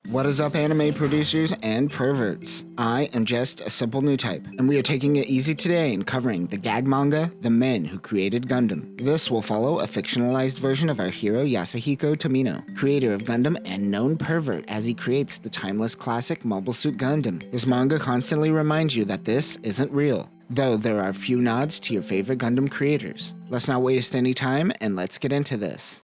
What is up, anime producers and perverts? I am just a simple new type, and we are taking it easy today and covering the gag manga, The Men Who Created Gundam. This will follow a fictionalized version of our hero Yasuhiko Tomino, creator of Gundam and known pervert as he creates the timeless classic Mobile Suit Gundam. This manga constantly reminds you that this isn't real, though there are a few nods to your favorite Gundam creators. Let's not waste any time and let's get into this.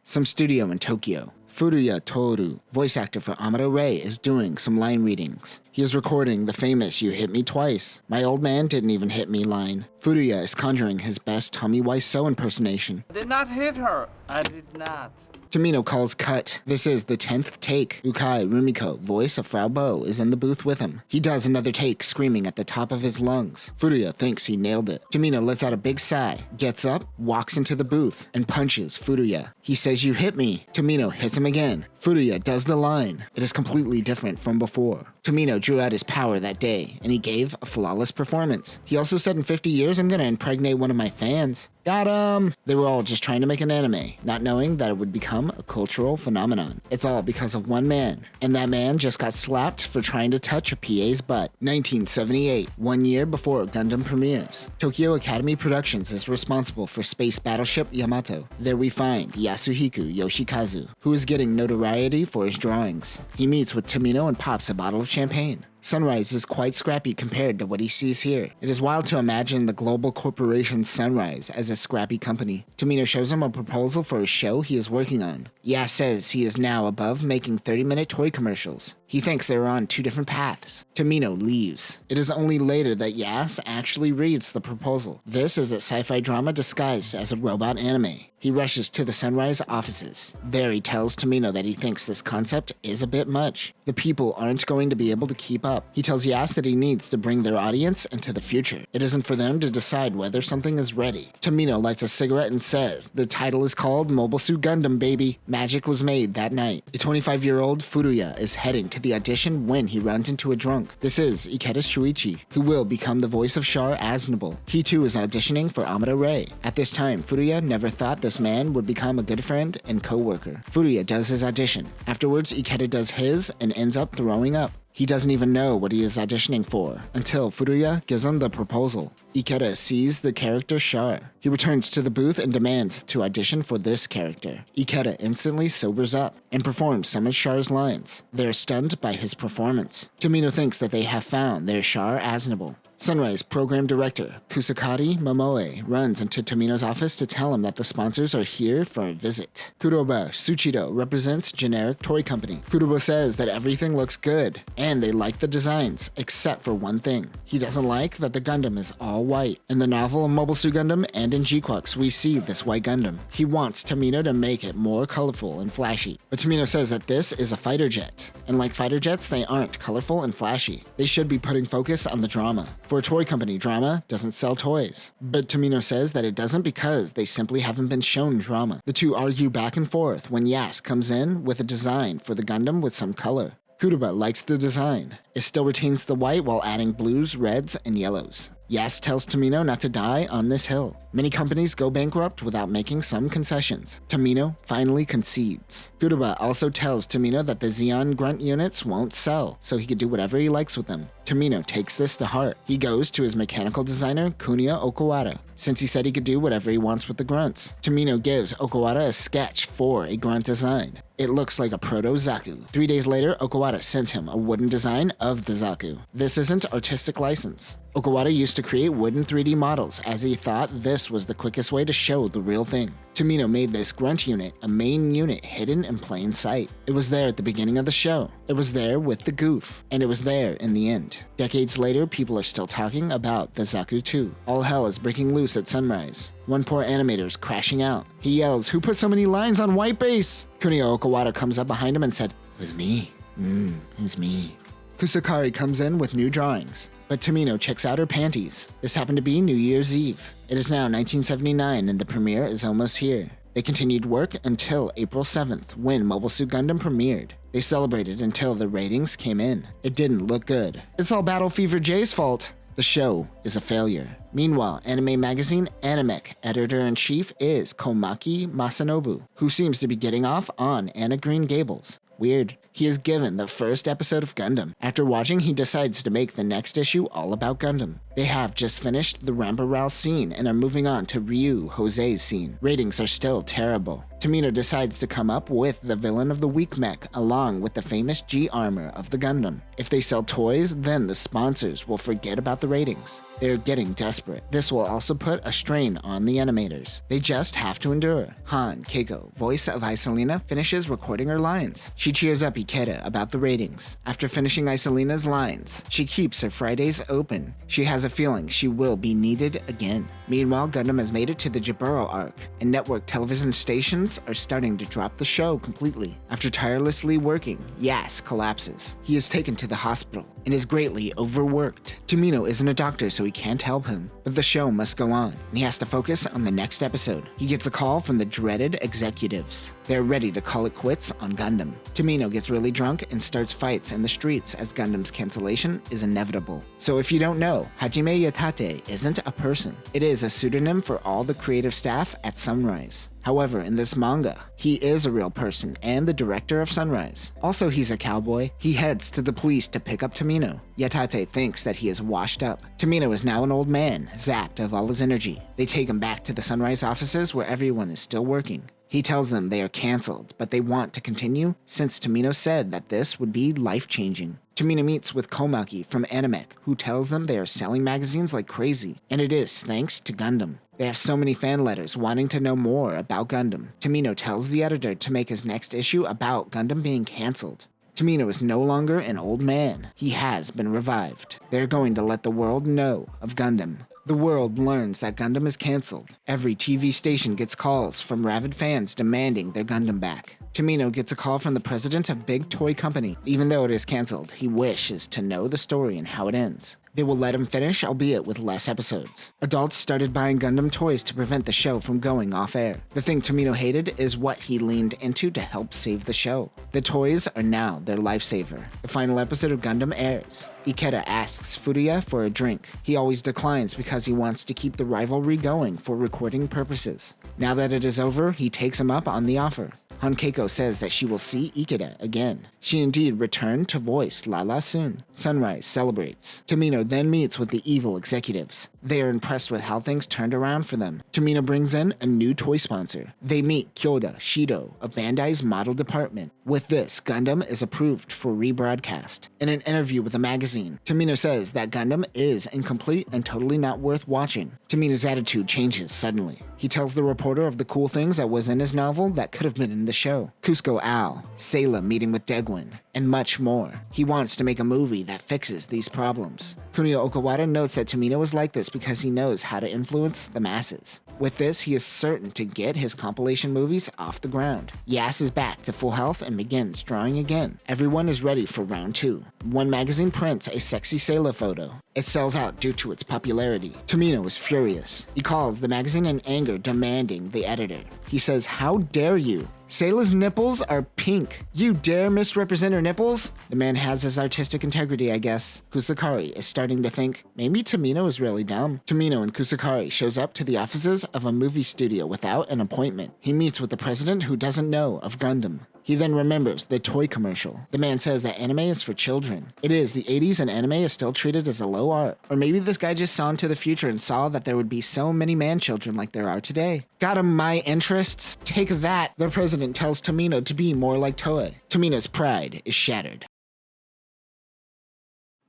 Some studio in Tokyo. Furuya Toru, voice actor for Amado Ray, is doing some line readings. He is recording the famous "You hit me twice. My old man didn't even hit me" line. Furuya is conjuring his best Tommy Wiseau impersonation. I did not hit her. I did not. Tomino calls cut. This is the 10th take. Ukai Rumiko, voice of Frau Bo, is in the booth with him. He does another take, screaming at the top of his lungs. Furuya thinks he nailed it. Tomino lets out a big sigh, gets up, walks into the booth, and punches Furuya. He says, "You hit me." Tomino hits him again. Furuya does the line. It is completely different from before. Tomino drew out his power that day, and he gave a flawless performance. He also said, "In 50 years, I'm gonna impregnate one of my fans." Got him! They were all just trying to make an anime, not knowing that it would become a cultural phenomenon. It's all because of one man, and that man just got slapped for trying to touch a PA's butt. 1978, 1 year before Gundam premieres. Tokyo Academy Productions is responsible for Space Battleship Yamato. There we find Yasuhiko Yoshikazu, who is getting notoriety for his drawings. He meets with Tomino and pops a bottle of champagne. Sunrise is quite scrappy compared to what he sees here. It is wild to imagine the global corporation Sunrise as a scrappy company. Tomino shows him a proposal for a show he is working on. Yas says he is now above making 30-minute toy commercials. He thinks they are on two different paths. Tomino leaves. It is only later that Yas actually reads the proposal. This is a sci-fi drama disguised as a robot anime. He rushes to the Sunrise offices. There he tells Tomino that he thinks this concept is a bit much. The people aren't going to be able to keep up. He tells Yas that he needs to bring their audience into the future. It isn't for them to decide whether something is ready. Tomino lights a cigarette and says, "The title is called Mobile Suit Gundam, baby." Magic was made that night. A 25-year-old Furuya is heading to the audition when he runs into a drunk. This is Ikeda Shuichi, who will become the voice of Char Aznable. He too is auditioning for Amado Ray. At this time, Furuya never thought this man would become a good friend and co-worker. Furuya does his audition. Afterwards, Ikeda does his and ends up throwing up. He doesn't even know what he is auditioning for until Furuya gives him the proposal. Ikeda sees the character Char. He returns to the booth and demands to audition for this character. Ikeda instantly sobers up and performs some of Char's lines. They are stunned by his performance. Tomino thinks that they have found their Char Aznable. Sunrise program director Kusakari Momoe runs into Tomino's office to tell him that the sponsors are here for a visit. Kuroba Tsuchido represents generic toy company. Kuroba says that everything looks good, and they like the designs, except for one thing. He doesn't like that the Gundam is all white. In the novel Mobile Suit Gundam and in G-Quux, we see this white Gundam. He wants Tomino to make it more colorful and flashy, but Tomino says that this is a fighter jet, and like fighter jets, they aren't colorful and flashy. They should be putting focus on the drama. For a toy company, drama doesn't sell toys. But Tomino says that it doesn't because they simply haven't been shown drama. The two argue back and forth when Yas comes in with a design for the Gundam with some color. Kuroba likes the design. It still retains the white while adding blues, reds, and yellows. Yas tells Tomino not to die on this hill. Many companies go bankrupt without making some concessions. Tomino finally concedes. Kuroba also tells Tomino that the Xeon grunt units won't sell, so he could do whatever he likes with them. Tomino takes this to heart. He goes to his mechanical designer, Kuniya Okawara, since he said he could do whatever he wants with the grunts. Tomino gives Okawara a sketch for a grunt design. It looks like a proto-Zaku. 3 days later, Okawara sent him a wooden design of the Zaku. This isn't artistic license. Okawara used to create wooden 3D models as he thought this was the quickest way to show the real thing. Tomino made this grunt unit a main unit hidden in plain sight. It was there at the beginning of the show. It was there with the goof. And it was there in the end. Decades later, people are still talking about the Zaku 2. All hell is breaking loose at Sunrise. One poor animator is crashing out. He yells, "Who put so many lines on white base?" Kuniya Okawara comes up behind him and said, "It was me. It was me." Kusakari comes in with new drawings, but Tomino checks out her panties. This happened to be New Year's Eve. It is now 1979 and the premiere is almost here. They continued work until April 7th when Mobile Suit Gundam premiered. They celebrated until the ratings came in. It didn't look good. It's all Battle Fever J's fault. The show is a failure. Meanwhile, anime magazine Animech editor-in-chief is Komaki Masanobu, who seems to be getting off on Anna Green Gables. Weird. He is given the first episode of Gundam. After watching, he decides to make the next issue all about Gundam. They have just finished the Rambaral scene and are moving on to Ryu Jose's scene. Ratings are still terrible. Tomino decides to come up with the villain of the week mech along with the famous G armor of the Gundam. If they sell toys, then the sponsors will forget about the ratings. They're getting desperate. This will also put a strain on the animators. They just have to endure. Han, Keiko, voice of Isolina, finishes recording her lines. She cheers up Ikeda about the ratings. After finishing Isolina's lines, she keeps her Fridays open. She has a feeling she will be needed again. Meanwhile, Gundam has made it to the Jaburo arc, and network television stations are starting to drop the show completely. After tirelessly working, Yas collapses. He is taken to the hospital and is greatly overworked. Tomino isn't a doctor, so he can't help him, but the show must go on, and he has to focus on the next episode. He gets a call from the dreaded executives. They're ready to call it quits on Gundam. Tomino gets really drunk and starts fights in the streets as Gundam's cancellation is inevitable. So if you don't know, Hajime Yatate isn't a person. It is a pseudonym for all the creative staff at Sunrise. However, in this manga, he is a real person and the director of Sunrise. Also, he's a cowboy. He heads to the police to pick up Tomino. Yatate thinks that he is washed up. Tomino is now an old man, zapped of all his energy. They take him back to the Sunrise offices where everyone is still working. He tells them they are canceled, but they want to continue since Tomino said that this would be life-changing. Tomino meets with Komaki from Animec, who tells them they are selling magazines like crazy, and it is thanks to Gundam. They have so many fan letters wanting to know more about Gundam. Tomino tells the editor to make his next issue about Gundam being cancelled. Tomino is no longer an old man. He has been revived. They're going to let the world know of Gundam. The world learns that Gundam is cancelled. Every TV station gets calls from rabid fans demanding their Gundam back. Tomino gets a call from the president of Big Toy Company. Even though it is cancelled, he wishes to know the story and how it ends. They will let him finish, albeit with less episodes. Adults started buying Gundam toys to prevent the show from going off air. The thing Tomino hated is what he leaned into to help save the show. The toys are now their lifesaver. The final episode of Gundam airs. Ikeda asks Furuya for a drink. He always declines because he wants to keep the rivalry going for recording purposes. Now that it is over, he takes him up on the offer. Han Keiko says that she will see Ikeda again. She indeed returned to voice Lala soon. Sunrise celebrates. Tomino then meets with the evil executives. They are impressed with how things turned around for them. Tomino brings in a new toy sponsor. They meet Kyoda Shido of Bandai's model department. With this, Gundam is approved for rebroadcast. In an interview with a magazine, Tomino says that Gundam is incomplete and totally not worth watching. Tomino's attitude changes suddenly. He tells the reporter of the cool things that was in his novel that could have been in the show. Cusco Al, Sayla meeting with Degwin, and much more. He wants to make a movie that fixes these problems. Kunio Okawada notes that Tomino is like this because he knows how to influence the masses. With this, he is certain to get his compilation movies off the ground. Yas is back to full health and begins drawing again. Everyone is ready for round 2. One magazine prints a sexy Sayla photo. It sells out due to its popularity. Tomino is furious. He calls the magazine in anger, demanding the editor. He says, "How dare you? Sayla's nipples are pink. You dare misrepresent her nipples?" The man has his artistic integrity, I guess. Kusakari is starting to think, maybe Tomino is really dumb. Tomino and Kusakari shows up to the offices of a movie studio without an appointment. He meets with the president who doesn't know of Gundam. He then remembers the toy commercial. The man says that anime is for children. It is the 80s and anime is still treated as a low art. Or maybe this guy just saw into the future and saw that there would be so many man-children like there are today. Got him my interests? Take that. The president tells Tomino to be more like Toei. Tomino's pride is shattered.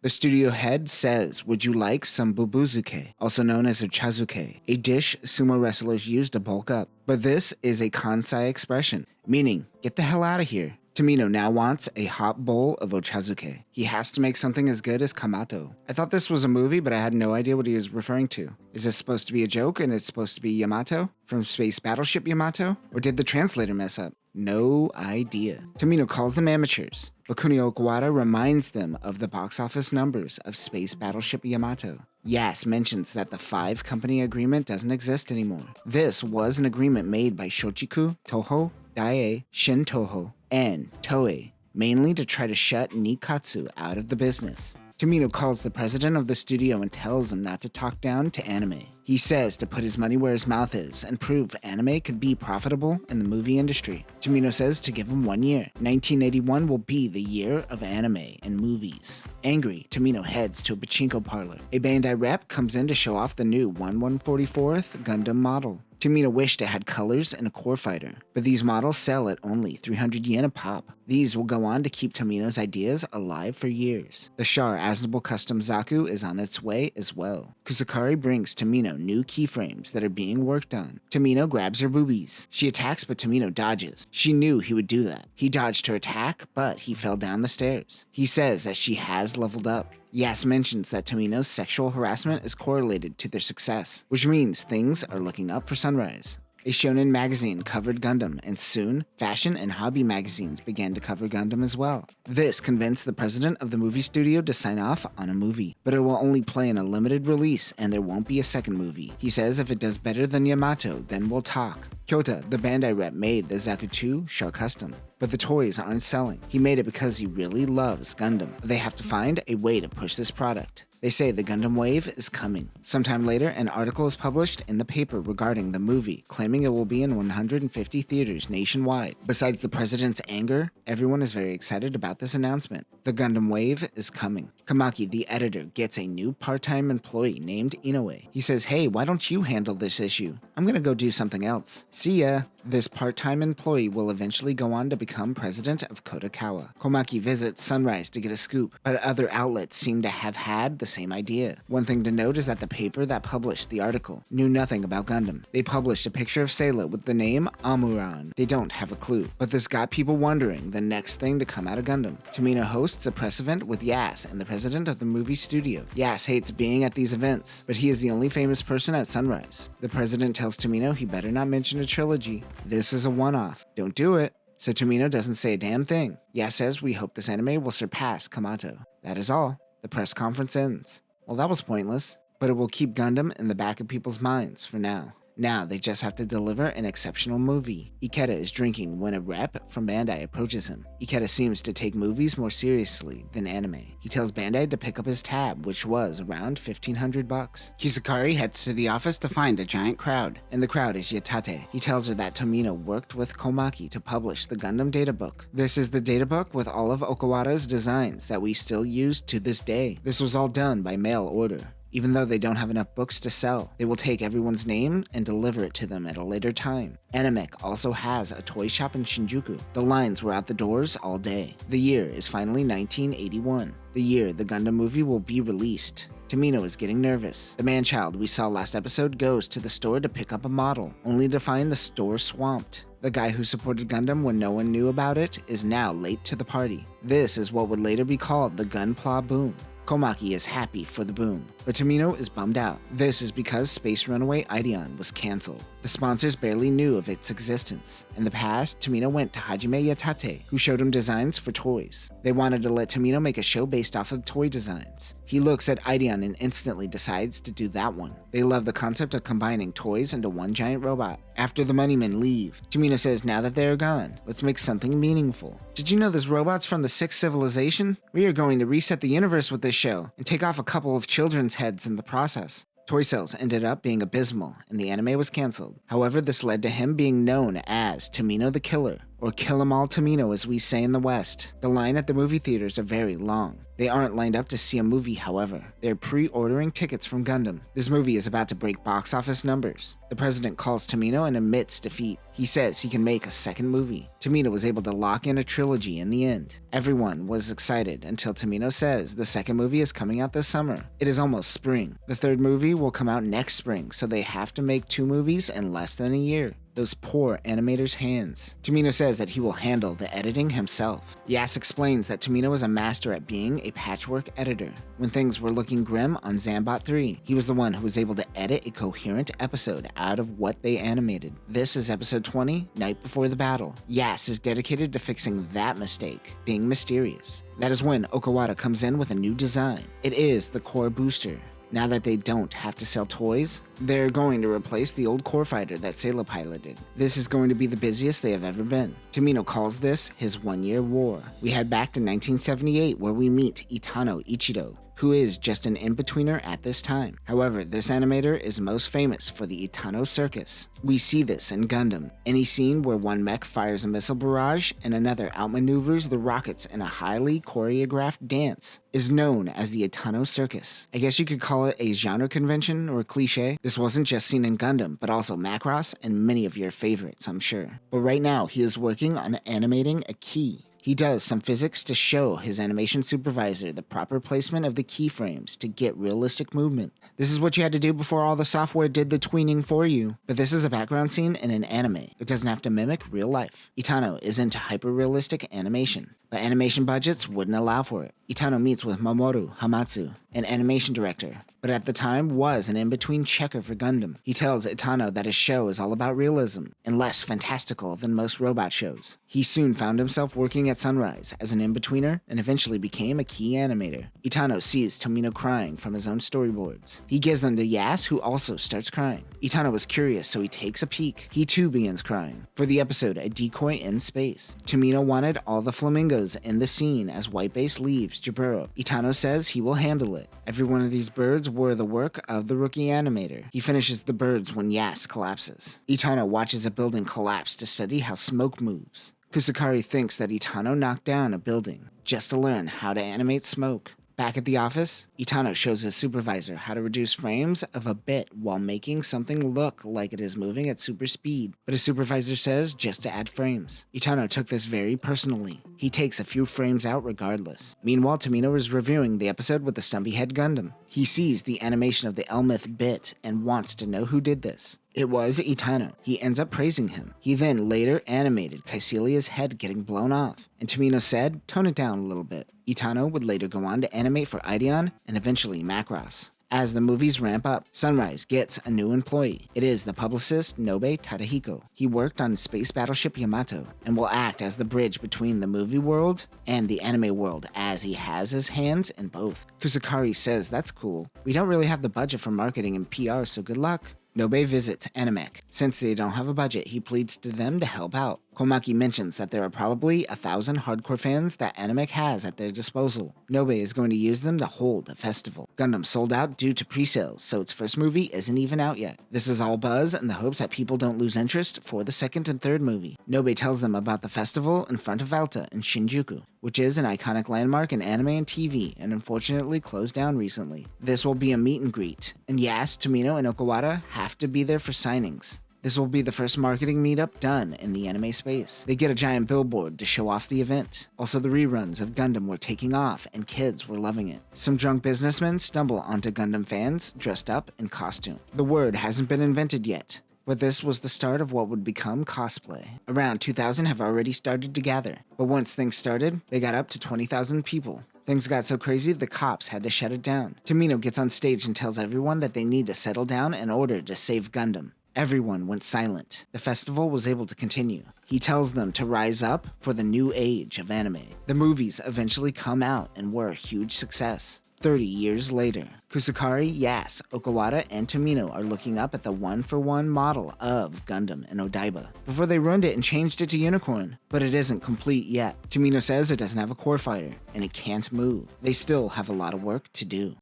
The studio head says, "Would you like some bubuzuke, also known as a chazuke, a dish sumo wrestlers use to bulk up?" But this is a Kansai expression, meaning, get the hell out of here. Tomino now wants a hot bowl of ochazuke. He has to make something as good as Kamato. I thought this was a movie, but I had no idea what he was referring to. Is this supposed to be a joke and it's supposed to be Yamato? From Space Battleship Yamato? Or did the translator mess up? No idea. Tomino calls them amateurs, but Kunio Okawada reminds them of the box office numbers of Space Battleship Yamato. Yas mentions that the 5-company agreement doesn't exist anymore. This was an agreement made by Shochiku, Toho, Daiei, Shin Toho, and Toei, mainly to try to shut Nikatsu out of the business. Tomino calls the president of the studio and tells him not to talk down to anime. He says to put his money where his mouth is and prove anime could be profitable in the movie industry. Tomino says to give him 1 year. 1981 will be the year of anime and movies. Angry, Tomino heads to a pachinko parlor. A Bandai rep comes in to show off the new 1/144th Gundam model. Tomino wished it had colors and a core fighter, but these models sell at only 300 yen a pop. These will go on to keep Tomino's ideas alive for years. The Char Aznable Custom Zaku is on its way as well. Kusakari brings Tomino new keyframes that are being worked on. Tomino grabs her boobies. She attacks, but Tomino dodges. She knew he would do that. He dodged her attack, but he fell down the stairs. He says that she has leveled up. Yas mentions that Tomino's sexual harassment is correlated to their success, which means things are looking up for Sunrise. A shonen magazine covered Gundam, and soon, fashion and hobby magazines began to cover Gundam as well. This convinced the president of the movie studio to sign off on a movie, but it will only play in a limited release and there won't be a second movie. He says if it does better than Yamato, then we'll talk. Kyota, the Bandai rep, made the Zaku 2 Char Custom, but the toys aren't selling. He made it because he really loves Gundam. They have to find a way to push this product. They say the Gundam wave is coming. Sometime later, an article is published in the paper regarding the movie, claiming it will be in 150 theaters nationwide. Besides the president's anger, everyone is very excited about this announcement. The Gundam wave is coming. Kamaki, the editor, gets a new part-time employee named Inoue. He says, "Hey, why don't you handle this issue? I'm gonna go do something else. See ya." This part-time employee will eventually go on to become president of Kodakawa. Komaki visits Sunrise to get a scoop, but other outlets seem to have had the same idea. One thing to note is that the paper that published the article knew nothing about Gundam. They published a picture of Sayla with the name Amuran. They don't have a clue, but this got people wondering the next thing to come out of Gundam. Tomino hosts a press event with Yas and the president of the movie studio. Yas hates being at these events, but he is the only famous person at Sunrise. The president tells Tomino he better not mention a trilogy. This is a one-off. Don't do it. So Tomino doesn't say a damn thing. Yas says we hope this anime will surpass Kamato. That is all. The press conference ends. Well, that was pointless, but it will keep Gundam in the back of people's minds for now. Now they just have to deliver an exceptional movie. Ikeda is drinking when a rep from Bandai approaches him. Ikeda seems to take movies more seriously than anime. He tells Bandai to pick up his tab, which was around $1,500. Kisakari heads to the office to find a giant crowd, and the crowd is Yatate. He tells her that Tomino worked with Komaki to publish the Gundam databook. This is the databook with all of Okawara's designs that we still use to this day. This was all done by mail order. Even though they don't have enough books to sell, they will take everyone's name and deliver it to them at a later time. Animec also has a toy shop in Shinjuku. The lines were out the doors all day. The year is finally 1981, the year the Gundam movie will be released. Tomino is getting nervous. The man-child we saw last episode goes to the store to pick up a model, only to find the store swamped. The guy who supported Gundam when no one knew about it is now late to the party. This is what would later be called the GUNPLA boom. Komaki is happy for the boom, but Tomino is bummed out. This is because Space Runaway Ideon was cancelled. The sponsors barely knew of its existence. In the past, Tomino went to Hajime Yatate, who showed him designs for toys. They wanted to let Tomino make a show based off of the toy designs. He looks at Ideon and instantly decides to do that one. They love the concept of combining toys into one giant robot. After the moneymen leave, Tomino says now that they're gone, let's make something meaningful. Did you know there's robots from the 6th civilization? We are going to reset the universe with this show and take off a couple of children's heads in the process. Toy sales ended up being abysmal and the anime was cancelled. However, this led to him being known as Tomino the Killer, or Kill 'em all Tomino as we say in the West. The line at the movie theaters are very long. They aren't lined up to see a movie, however. They're pre-ordering tickets from Gundam. This movie is about to break box office numbers. The president calls Tomino and admits defeat. He says he can make a second movie. Tomino was able to lock in a trilogy in the end. Everyone was excited until Tomino says the second movie is coming out this summer. It is almost spring. The third movie will come out next spring, so they have to make 2 movies in less than a year. Those poor animators' hands. Tomino says that he will handle the editing himself. Yas explains that Tomino is a master at being a patchwork editor. When things were looking grim on Zambot 3, he was the one who was able to edit a coherent episode out of what they animated. This is episode 20, Night Before the Battle. Yas is dedicated to fixing that mistake, being mysterious. That is when Okawara comes in with a new design. It is the core booster. Now that they don't have to sell toys, they're going to replace the old core fighter that Sayla piloted. This is going to be the busiest they have ever been. Tomino calls this his 1-year war. We head back to 1978 where we meet Itano Ichido, who is just an in-betweener at this time. However, this animator is most famous for the Itano circus. We see this in Gundam. Any scene where one mech fires a missile barrage and another outmaneuvers the rockets in a highly choreographed dance is known as the Itano circus. I guess you could call it a genre convention or a cliche. This wasn't just seen in Gundam, but also Macross and many of your favorites, I'm sure. But right now, he is working on animating a key. He does some physics to show his animation supervisor the proper placement of the keyframes to get realistic movement. This is what you had to do before all the software did the tweening for you. But this is a background scene in an anime. It doesn't have to mimic real life. Itano is into hyper-realistic animation, but animation budgets wouldn't allow for it. Itano meets with Mamoru Hamatsu, an animation director, but at the time was an in-between checker for Gundam. He tells Itano that his show is all about realism and less fantastical than most robot shows. He soon found himself working at Sunrise as an in-betweener and eventually became a key animator. Itano sees Tomino crying from his own storyboards. He gives them to Yas, who also starts crying. Itano was curious, so he takes a peek. He too begins crying. For the episode, A Decoy in Space, Tomino wanted all the flamingos in the scene as Whitebase leaves Jaburo. Itano says he will handle it. Every one of these birds were the work of the rookie animator. He finishes the birds when Yas collapses. Itano watches a building collapse to study how smoke moves. Kusakari thinks that Itano knocked down a building just to learn how to animate smoke. Back at the office, Itano shows his supervisor how to reduce frames of a bit while making something look like it is moving at super speed, but his supervisor says just to add frames. Itano took this very personally. He takes a few frames out regardless. Meanwhile, Tomino is reviewing the episode with the Stumpy Head Gundam. He sees the animation of the Elmith bit and wants to know who did this. It was Itano. He ends up praising him. He then later animated Caecilia's head getting blown off, and Tomino said, tone it down a little bit. Itano would later go on to animate for Ideon and eventually Macross. As the movies ramp up, Sunrise gets a new employee. It is the publicist Nobe Tadahiko. He worked on Space Battleship Yamato and will act as the bridge between the movie world and the anime world, as he has his hands in both. Kusakari says that's cool. We don't really have the budget for marketing and PR, so good luck. Nobe visits Animec. Since they don't have a budget, he pleads to them to help out. Komaki mentions that there are probably 1,000 hardcore fans that Animec has at their disposal. Nobe is going to use them to hold a festival. Gundam sold out due to pre-sales, so its first movie isn't even out yet. This is all buzz in the hopes that people don't lose interest for the second and third movie. Nobe tells them about the festival in front of Alta in Shinjuku, which is an iconic landmark in anime and TV and unfortunately closed down recently. This will be a meet and greet, and Yas, Tomino, and Okawara have to be there for signings. This will be the first marketing meetup done in the anime space. They get a giant billboard to show off the event. Also, the reruns of Gundam were taking off and kids were loving it. Some drunk businessmen stumble onto Gundam fans dressed up in costume. The word hasn't been invented yet, but this was the start of what would become cosplay. Around 2,000 have already started to gather, but once things started, they got up to 20,000 people. Things got so crazy, the cops had to shut it down. Tomino gets on stage and tells everyone that they need to settle down in order to save Gundam. Everyone went silent. The festival was able to continue. He tells them to rise up for the new age of anime. The movies eventually come out and were a huge success. 30 years later, Kusakari, Yas, Okawara, and Tomino are looking up at the one-for-one model of Gundam in Odaiba before they ruined it and changed it to Unicorn. But it isn't complete yet. Tomino says it doesn't have a core fighter, and it can't move. They still have a lot of work to do.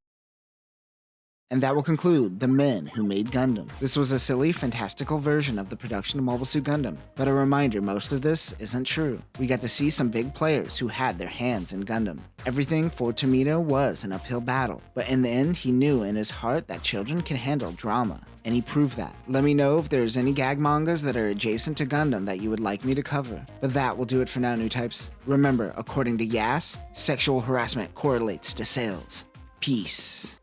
And that will conclude The Men Who Made Gundam. This was a silly, fantastical version of the production of Mobile Suit Gundam, but a reminder most of this isn't true. We got to see some big players who had their hands in Gundam. Everything for Tomino was an uphill battle, but in the end he knew in his heart that children can handle drama, and he proved that. Let me know if there's any gag mangas that are adjacent to Gundam that you would like me to cover. But that will do it for now, new types. Remember, according to Yas, sexual harassment correlates to sales. Peace.